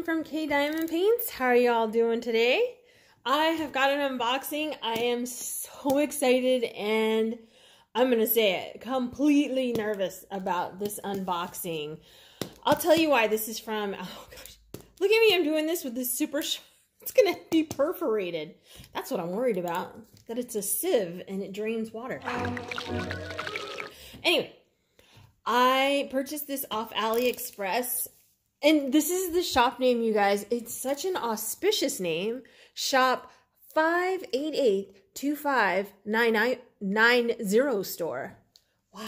Kim from K Diamond Paints. How are y'all doing today? I have got an unboxing. I am so excited and I'm going to say it, completely nervous about this unboxing. I'll tell you why. This is from, oh gosh, look at me, I'm doing this with this super sharp. It's going to be perforated. That's what I'm worried about, that it's a sieve and it drains water. Anyway, I purchased this off AliExpress. And this is the shop name, you guys. It's such an auspicious name. Shop 588-2590 store. Wow.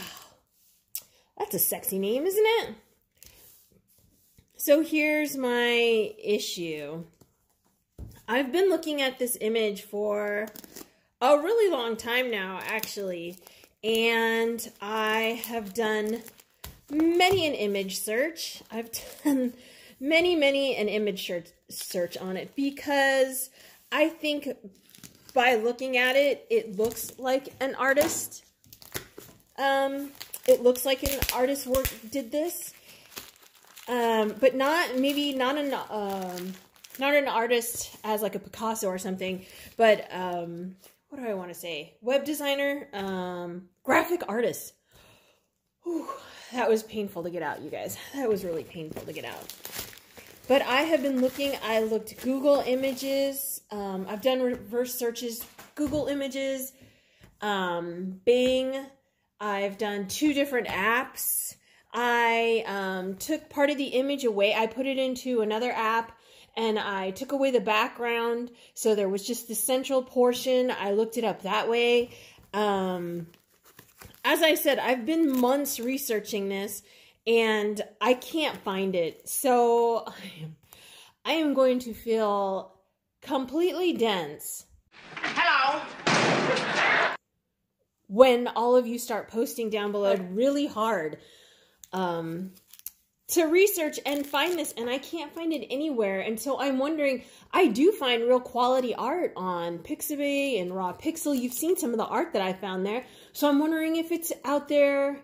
That's a sexy name, isn't it? So here's my issue. I've been looking at this image for a really long time now, actually. And I have done many an image search. I've done many an image search on it because I think by looking at it, it looks like an artist. It looks like an artist's work did this, but not an artist as like a Picasso or something. But what do I want to say? Web designer, graphic artist. Whew. That was painful to get out, you guys. That was really painful to get out. But I have been looking. I looked Google images. I've done reverse searches, Google images, Bing. I've done 2 different apps. I took part of the image away. I put it into another app, and I took away the background. So there was just the central portion. I looked it up that way. As I said, I've been months researching this, and I can't find it. So I am going to feel completely dense. Hello. When all of you start posting down below really hard to research and find this, and I can't find it anywhere. And so I'm wondering, I do find real quality art on Pixabay and Raw Pixel. You've seen some of the art that I found there. So I'm wondering if it's out there,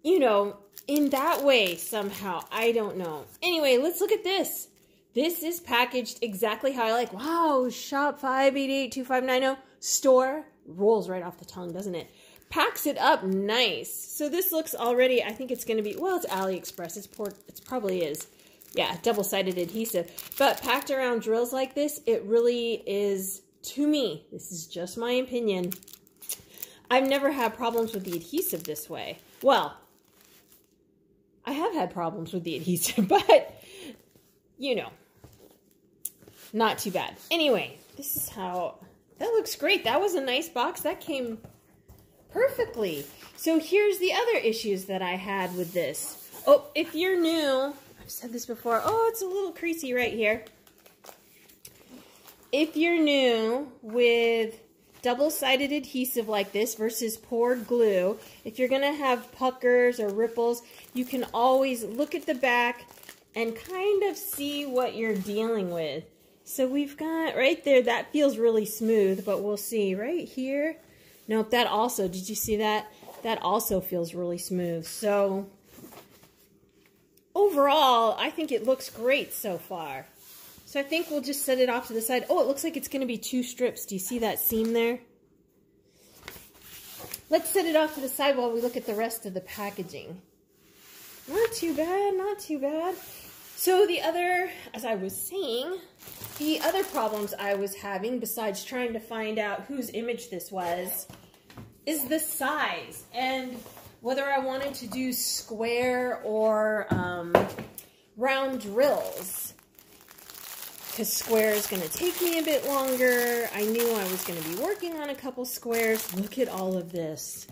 you know, in that way somehow. I don't know. Anyway, let's look at this. This is packaged exactly how I like. Wow, shop 588-2590 store. Rolls right off the tongue, doesn't it? Packs it up nice. So this looks already, I think it's going to be, well, it's AliExpress. It probably is. Yeah, double-sided adhesive. But packed around drills like this, it really is, to me, this is just my opinion, I've never had problems with the adhesive this way. Well, I have had problems with the adhesive, but, you know, not too bad. Anyway, this is how, that looks great. That was a nice box. That came perfectly. So here's the other issues that I had with this. Oh, if you're new, I've said this before. Oh, it's a little creasy right here. If you're new with double-sided adhesive like this versus poured glue, if you're going to have puckers or ripples, you can always look at the back and kind of see what you're dealing with. So we've got right there, that feels really smooth, but we'll see right here. Nope, that also, did you see that? That also feels really smooth. So overall, I think it looks great so far. So I think we'll just set it off to the side. Oh, it looks like it's going to be 2 strips. Do you see that seam there? Let's set it off to the side while we look at the rest of the packaging. Not too bad, not too bad. So the other, as I was saying, the other problems I was having, besides trying to find out whose image this was, is the size and whether I wanted to do square or round drills. Because square is going to take me a bit longer. I knew I was going to be working on a couple squares. Look at all of this.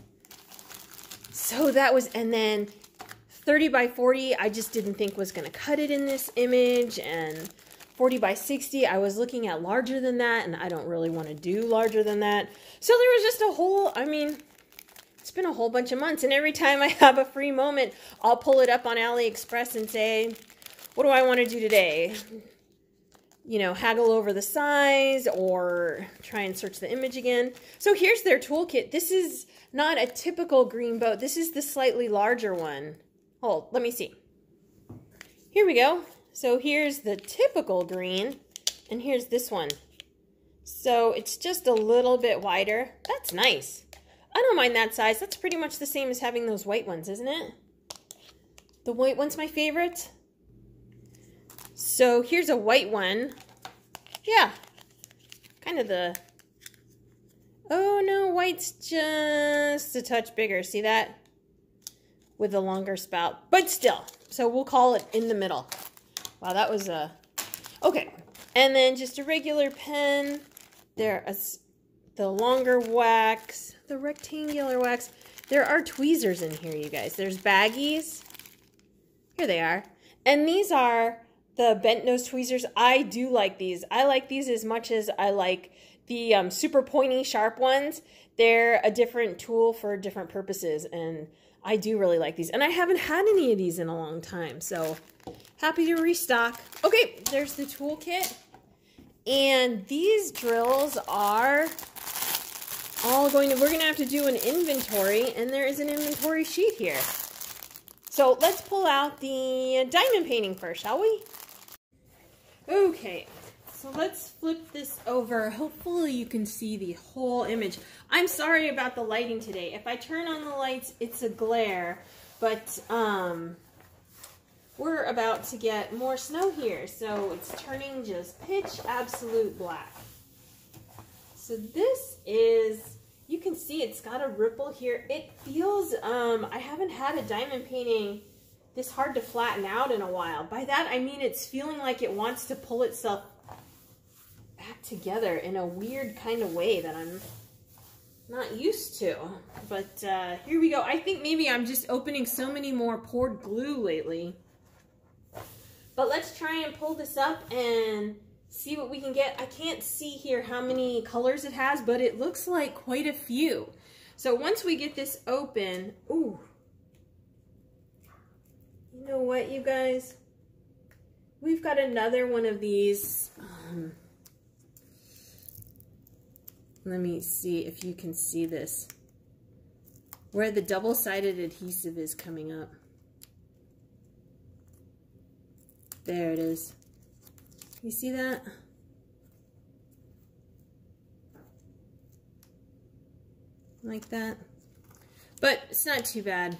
So that was, and then 30 by 40, I just didn't think was going to cut it in this image. And 40 by 60, I was looking at larger than that, and I don't really want to do larger than that. So there was just a whole, I mean, it's been a whole bunch of months, and every time I have a free moment, I'll pull it up on AliExpress and say, what do I want to do today? You know, haggle over the size or try and search the image again. So here's their toolkit. This is not a typical green boat. This is the slightly larger one. Hold, let me see. Here we go. So here's the typical green, and here's this one. So it's just a little bit wider. That's nice. I don't mind that size. That's pretty much the same as having those white ones, isn't it? The white one's my favorite. So here's a white one. Yeah, kind of the... Oh no, white's just a touch bigger. See that? With a longer spout, but still. So we'll call it in the middle. Wow, that was a... Okay, and then just a regular pen. The longer wax, the rectangular wax. There are tweezers in here, you guys. There's baggies. Here they are. And these are the bent nose tweezers. I do like these. I like these as much as I like the super pointy, sharp ones. They're a different tool for different purposes, and I do really like these. And I haven't had any of these in a long time, so happy to restock. Okay, there's the toolkit. And these drills are all we're going to have to do an inventory, and there is an inventory sheet here. So let's pull out the diamond painting first, shall we? Okay, so let's flip this over. Hopefully you can see the whole image. I'm sorry about the lighting today. If I turn on the lights, it's a glare, but we're about to get more snow here, so it's turning just pitch absolute black. So this is, you can see it's got a ripple here. It feels, I haven't had a diamond painting this hard to flatten out in a while. By that, I mean it's feeling like it wants to pull itself back together in a weird kind of way that I'm not used to. But here we go. I think maybe I'm just opening so many more poured glue lately. But let's try and pull this up and see what we can get. I can't see here how many colors it has, but it looks like quite a few. So once we get this open, ooh, you know what, you guys? We've got another one of these. Let me see if you can see this, where the double-sided adhesive is coming up. There it is. You see that? Like that. But it's not too bad.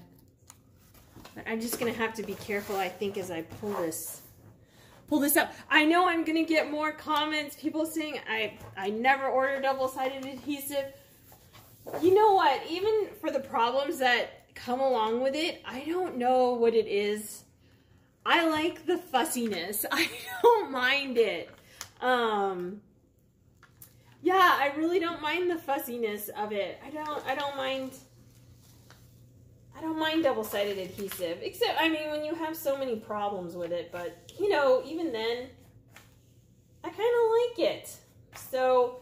But I'm just going to have to be careful, I think, as I pull this up. I know I'm going to get more comments, people saying I never order double-sided adhesive. You know what? Even for the problems that come along with it, I don't know what it is. I like the fussiness. I don't mind it. Yeah, I really don't mind the fussiness of it. I don't mind double-sided adhesive, except, I mean, when you have so many problems with it, but, you know, even then, I kind of like it. So,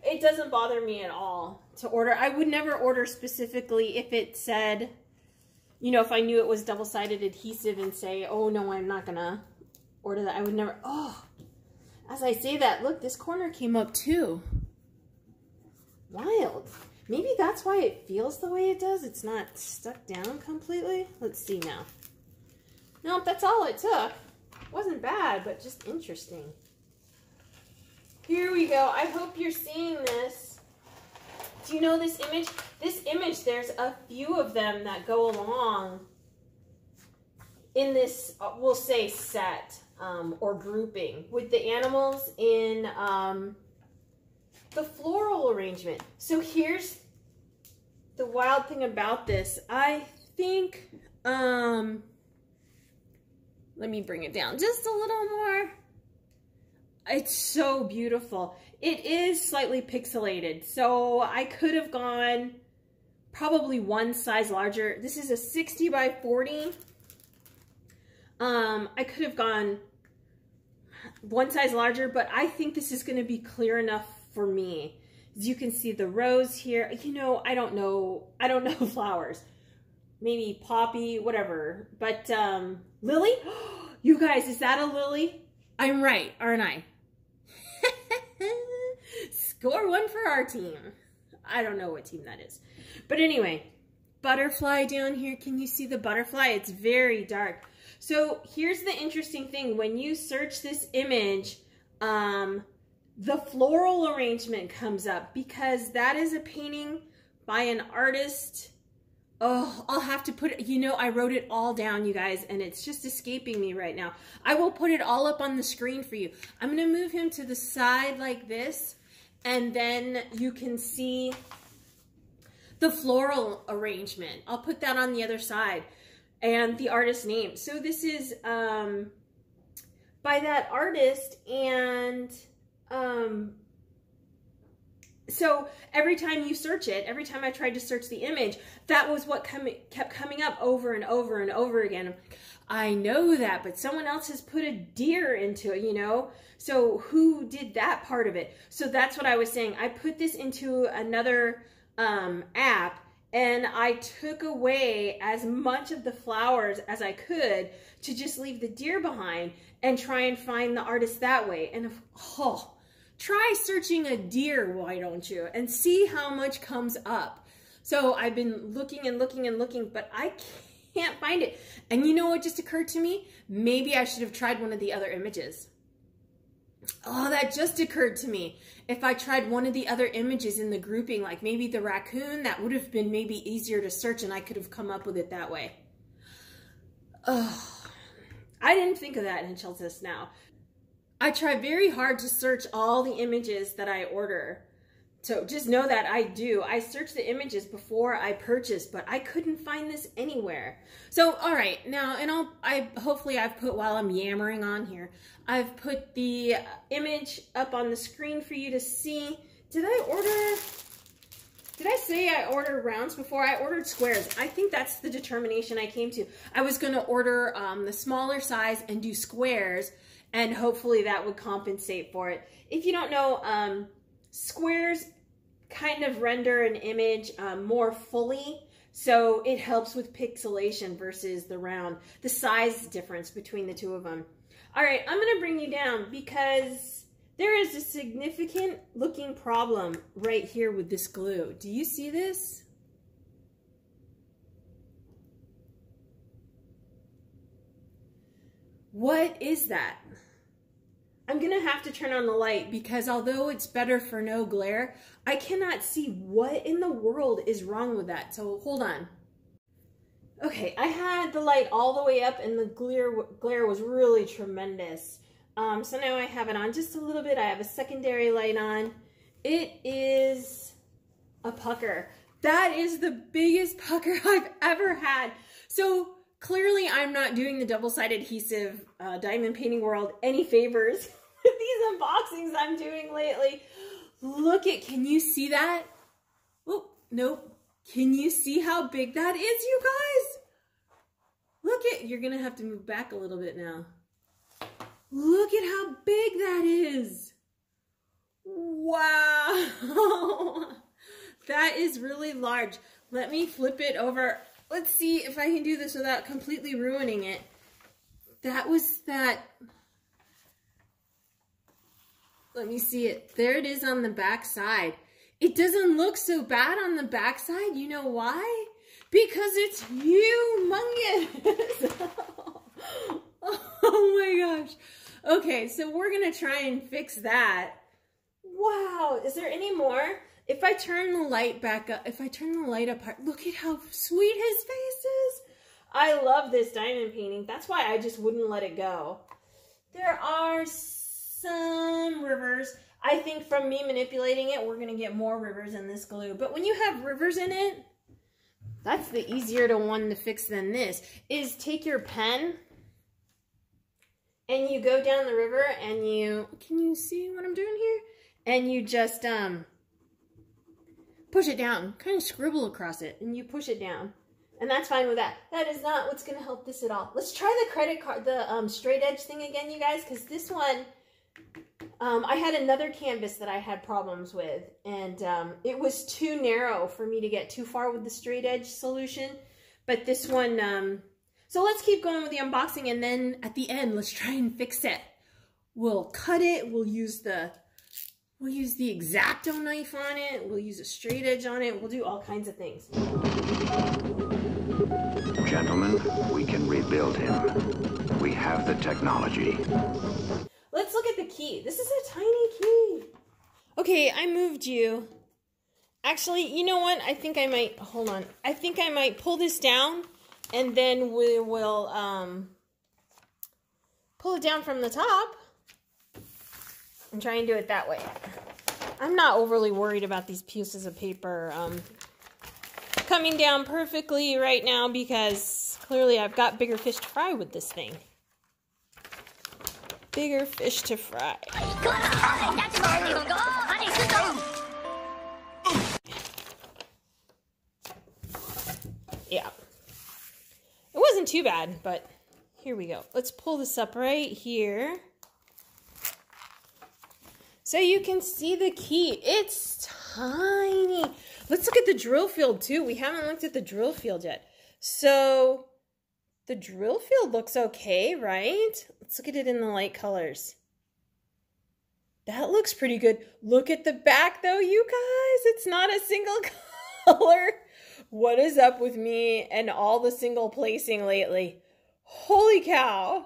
it doesn't bother me at all to order. I would never order specifically if it said, you know, if I knew it was double-sided adhesive and say, oh, no, I'm not going to order that. I would never, oh, as I say that, look, this corner came up too. Wild. Maybe that's why it feels the way it does. It's not stuck down completely. Let's see now. Nope, that's all it took. Wasn't bad, but just interesting. Here we go. I hope you're seeing this. Do you know this image? This image, there's a few of them that go along in this, we'll say, set or grouping with the animals in the floral arrangement. So here's the wild thing about this. I think, let me bring it down just a little more. It's so beautiful. It is slightly pixelated, so I could have gone probably one size larger. This is a 60 by 40. I could have gone one size larger, but I think this is going to be clear enough for me. As you can see the rose here, you know, I don't know flowers. Maybe poppy, whatever. But lily? You guys, is that a lily? I'm right, aren't I? Score one for our team. I don't know what team that is. But anyway, butterfly down here. Can you see the butterfly? It's very dark. So here's the interesting thing. When you search this image, the floral arrangement comes up because that is a painting by an artist. Oh, I'll have to put it, you know, I wrote it all down, you guys, and it's just escaping me right now. I will put it all up on the screen for you. I'm going to move him to the side like this, and then you can see the floral arrangement. I'll put that on the other side, and the artist's name. So this is by that artist, and so every time you search it, every time I tried to search the image, that was what kept coming up over and over and over again. I'm like, I know that, but someone else has put a deer into it, you know? So who did that part of it? So that's what I was saying. I put this into another app, and I took away as much of the flowers as I could to just leave the deer behind and try and find the artist that way. And try searching a deer, why don't you, and see how much comes up. So I've been looking and looking and looking, but I can't find it. And you know what just occurred to me? Maybe I should have tried one of the other images. Oh, that just occurred to me. If I tried one of the other images in the grouping, like maybe the raccoon, that would have been maybe easier to search, and I could have come up with it that way. Oh, I didn't think of that until just now. I try very hard to search all the images that I order. So just know that I do. I search the images before I purchase, but I couldn't find this anywhere. So, all right, now, and hopefully I've put, while I'm yammering on here, I've put the image up on the screen for you to see. Did I say I ordered rounds before? I ordered squares. I think that's the determination I came to. I was going to order the smaller size and do squares, and hopefully that would compensate for it. If you don't know, squares kind of render an image more fully, so it helps with pixelation versus the round, the size difference between the two of them. All right, I'm going to bring you down because there is a significant looking problem right here with this glue. Do you see this? What is that? I'm going to have to turn on the light because although it's better for no glare, I cannot see what in the world is wrong with that. So hold on. Okay, I had the light all the way up and the glare was really tremendous. So now I have it on just a little bit. I have a secondary light on. It is a pucker. That is the biggest pucker I've ever had. So clearly I'm not doing the double-sided adhesive diamond painting world any favors with these unboxings I'm doing lately. Look at, can you see that? Oh, nope. Can you see how big that is, you guys? Look at, you're gonna have to move back a little bit now. Look at how big that is. Wow. That is really large. Let me flip it over. Let's see if I can do this without completely ruining it. That was that. Let me see it. There it is on the back side. It doesn't look so bad on the back side. You know why? Because it's humongous. Oh my gosh. Okay, so we're going to try and fix that. Wow. Is there any more? If I turn the light back up, if I turn the light apart, look at how sweet his face is. I love this diamond painting. That's why I just wouldn't let it go. There are some rivers. I think from me manipulating it, we're going to get more rivers in this glue. But when you have rivers in it, that's the easier one to fix than this, is take your pen and you go down the river and you, can you see what I'm doing here? And you just push it down, kind of scribble across it, and you push it down. And that's fine with that. That is not what's going to help this at all. Let's try the credit card, the straight edge thing again, you guys, because this one, I had another canvas that I had problems with, and it was too narrow for me to get too far with the straight edge solution. But this one, so let's keep going with the unboxing, and then at the end, let's try and fix it. We'll cut it, we'll use the We'll use the X-Acto knife on it. We'll use a straight edge on it. We'll do all kinds of things. Gentlemen, we can rebuild him. We have the technology. Let's look at the key. This is a tiny key. Okay, I moved you. Actually, you know what? I think I might, hold on. I think I might pull this down and then we will pull it down from the top and try and do it that way. I'm not overly worried about these pieces of paper coming down perfectly right now because clearly I've got bigger fish to fry with this thing. Bigger fish to fry. Yeah. It wasn't too bad, but here we go. Let's pull this up right here. So you can see the key. It's tiny. Let's look at the drill field too. We haven't looked at the drill field yet. So the drill field looks okay, right? Let's look at it in the light colors. That looks pretty good. Look at the back though, you guys. It's not a single color. What is up with me and all the single placing lately? Holy cow.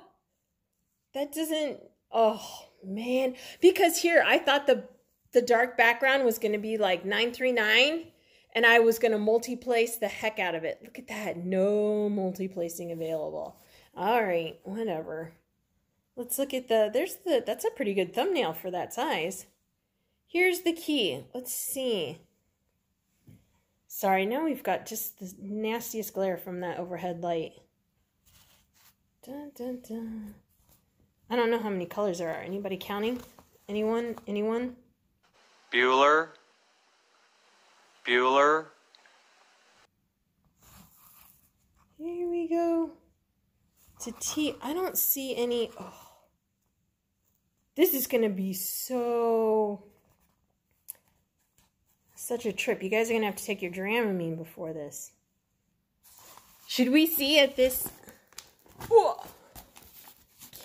That doesn't, oh man. Because here, I thought the dark background was going to be like 939 and I was going to multi-place the heck out of it. Look at that. No multi-placing available. All right, whatever. Let's look at that's a pretty good thumbnail for that size. Here's the key. Let's see. Sorry, now we've got just the nastiest glare from that overhead light. Dun, dun, dun. I don't know how many colors there are. Anybody counting? Anyone? Anyone? Bueller. Bueller. Here we go. To T. I don't see any. Oh. This is going to be such a trip. You guys are going to have to take your Dramamine before this. Should we see at this? Whoa.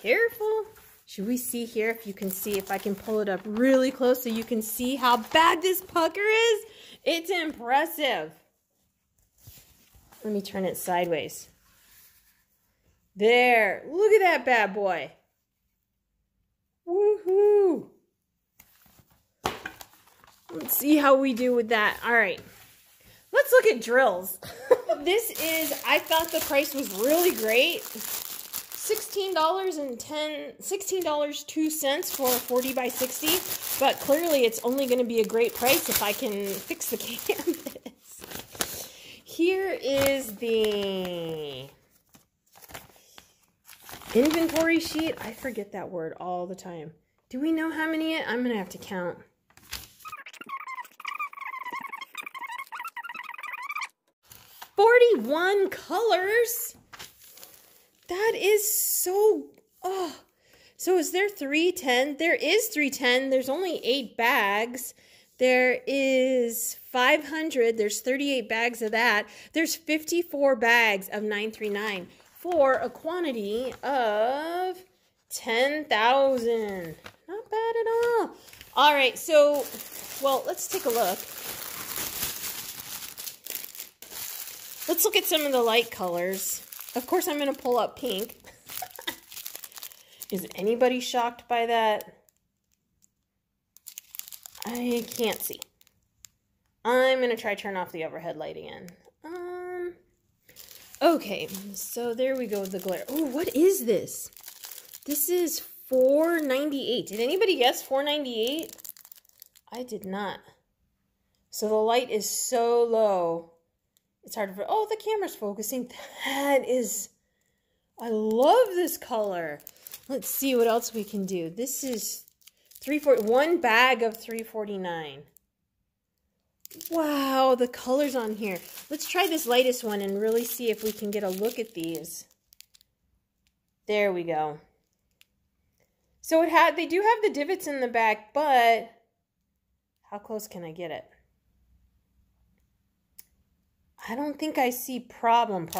Careful. Should we see here if you can see, if I can pull it up really close so you can see how bad this pucker is? It's impressive. Let me turn it sideways. There. Look at that bad boy. Woohoo. Let's see how we do with that. All right. Let's look at drills. I thought the price was really great. $16.02 for 40 by 60, but clearly it's only going to be a great price if I can fix the canvas. Here is the inventory sheet. I forget that word all the time. Do we know how many? I'm going to have to count. 41 colors. That is so, oh. So is there 310? There is 310. There's only 8 bags. There is 500. There's 38 bags of that. There's 54 bags of 939 for a quantity of 10,000. Not bad at all. All right, so, well, let's take a look. Let's look at some of the light colors. Of course, I'm going to pull up pink. Is anybody shocked by that? I can't see. I'm going to try turn off the overhead light again. Okay, so there we go with the glare. Oh, what is this? This is $4.98. Did anybody guess $4.98? I did not. So the light is so low. It's hard to, oh, the camera's focusing. That is, I love this color. Let's see what else we can do. This is one bag of $3.49. Wow, the colors on here. Let's try this lightest one and really see if we can get a look at these. There we go. So they do have the divots in the back, but how close can I get it? I don't think I see problems,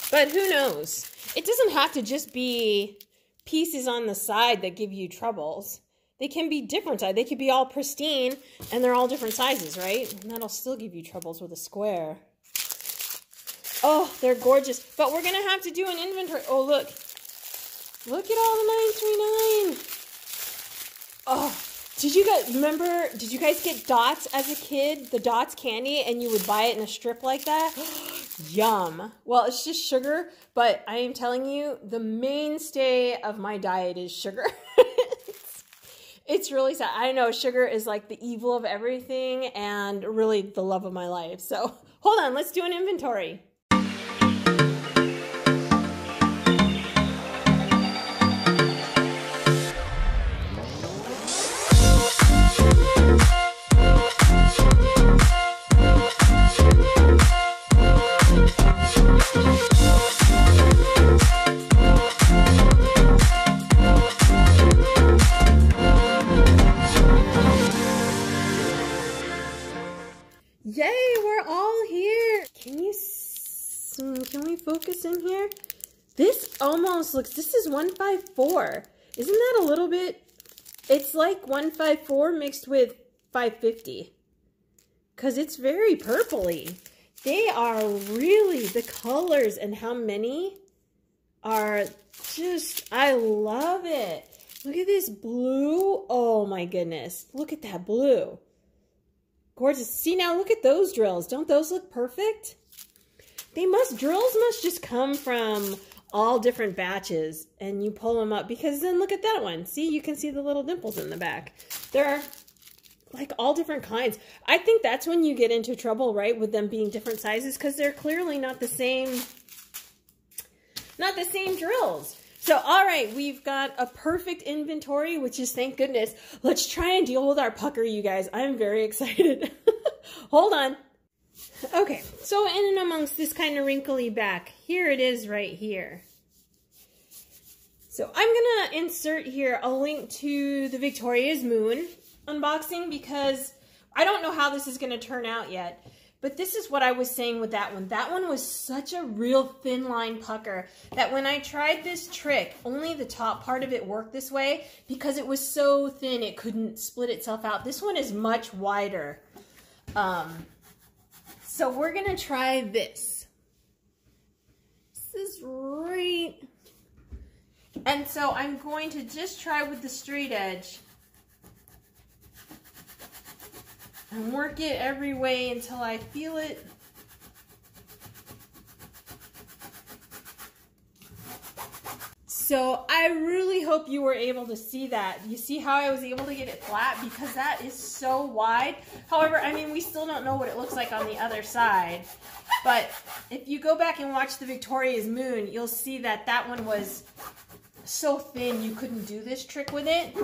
but who knows? It doesn't have to just be pieces on the side that give you troubles. They can be different. They could be all pristine and they're all different sizes, right? And that'll still give you troubles with a square. Oh, they're gorgeous. But we're going to have to do an inventory. Oh, look. Look at all the 939. Oh, did you guys get Dots as a kid? The Dots candy, and you would buy it in a strip like that? Yum. Well, it's just sugar, but I am telling you, the mainstay of my diet is sugar. It's really sad. I know sugar is like the evil of everything and really the love of my life. So hold on, let's do an inventory. Yay, we're all here. Can we focus in here? This almost looks, this is 154. Isn't that a little bit, it's like 154 mixed with 550. Because it's very purpley. They are really, the colors and how many are just, I love it. Look at this blue. Oh my goodness. Look at that blue. Gorgeous. See, now look at those drills. Don't those look perfect? Drills must just come from all different batches and you pull them up, because then look at that one. See, you can see the little dimples in the back. They're like all different kinds. I think that's when you get into trouble, right? With them being different sizes, because they're clearly not the same drills. So, all right, we've got a perfect inventory, which is, thank goodness. Let's try and deal with our pucker, you guys. I'm very excited. Hold on. Okay, so in and amongst this kind of wrinkly back, here it is right here. So I'm going to insert here a link to the Victoria's Moon unboxing, because I don't know how this is going to turn out yet. But this is what I was saying with that one. That one was such a real thin line pucker that when I tried this trick, only the top part of it worked this way because it was so thin it couldn't split itself out. This one is much wider. So we're going to try this. This is right. And so I'm going to just try with the straight edge. And work it every way until I feel it. So I really hope you were able to see that. You see how I was able to get it flat? Because that is so wide. However, I mean, we still don't know what it looks like on the other side. But if you go back and watch the Victoria's Moon, you'll see that that one was so thin you couldn't do this trick with it.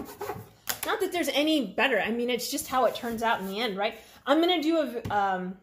Not that there's any better. I mean, it's just how it turns out in the end, right? I'm going to do a,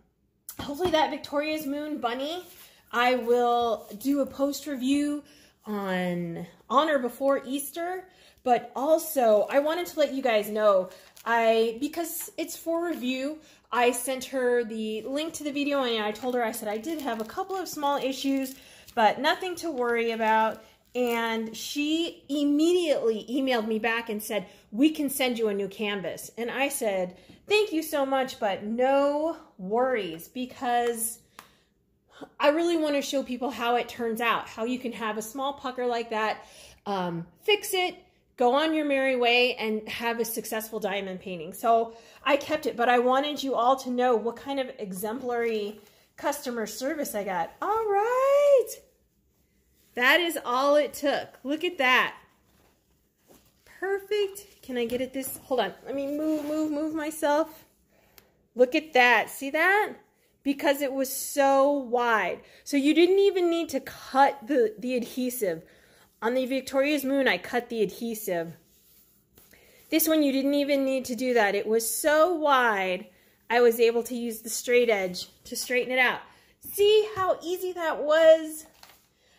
hopefully that Victoria's Moon bunny, I will do a post review on or before Easter. But also, I wanted to let you guys know, because it's for review, I sent her the link to the video and I told her, I said I did have a couple of small issues, but nothing to worry about. And she immediately emailed me back and said, we can send you a new canvas. And I said, thank you so much, but no worries, because I really want to show people how it turns out, how you can have a small pucker like that, fix it, go on your merry way, and have a successful diamond painting. So I kept it, but I wanted you all to know what kind of exemplary customer service I got. All right. That is all it took. Look at that. Perfect. Can I get it this? Hold on. Let me move myself. Look at that. See that? Because it was so wide. So you didn't even need to cut the adhesive. On the Victoria's Moon, I cut the adhesive. This one, you didn't even need to do that. It was so wide, I was able to use the straight edge to straighten it out. See how easy that was?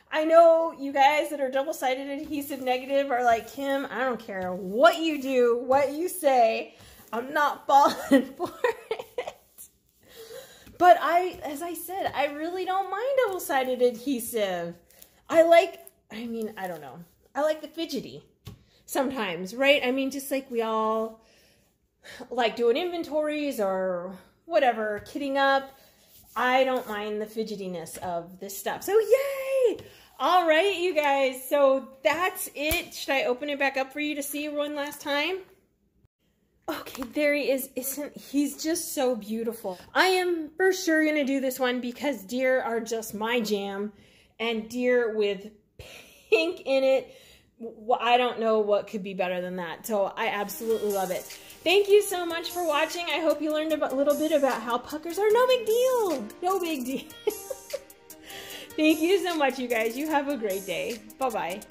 I know you guys that are double-sided adhesive negative are like, Kim, I don't care what you do, what you say, I'm not falling for it. But as I said, I really don't mind double-sided adhesive. I don't know. I like the fidgety. sometimes, right? I mean, just like we all like doing inventories or whatever, kitting up. I don't mind the fidgetiness of this stuff. So yay! All right, you guys. So that's it. Should I open it back up for you to see one last time? Okay, there he is. He's just so beautiful. I am for sure going to do this one because deer are just my jam. And deer with pink in it, I don't know what could be better than that. So I absolutely love it. Thank you so much for watching. I hope you learned a little bit about how puckers are no big deal. No big deal. Thank you so much, you guys. You have a great day. Bye-bye.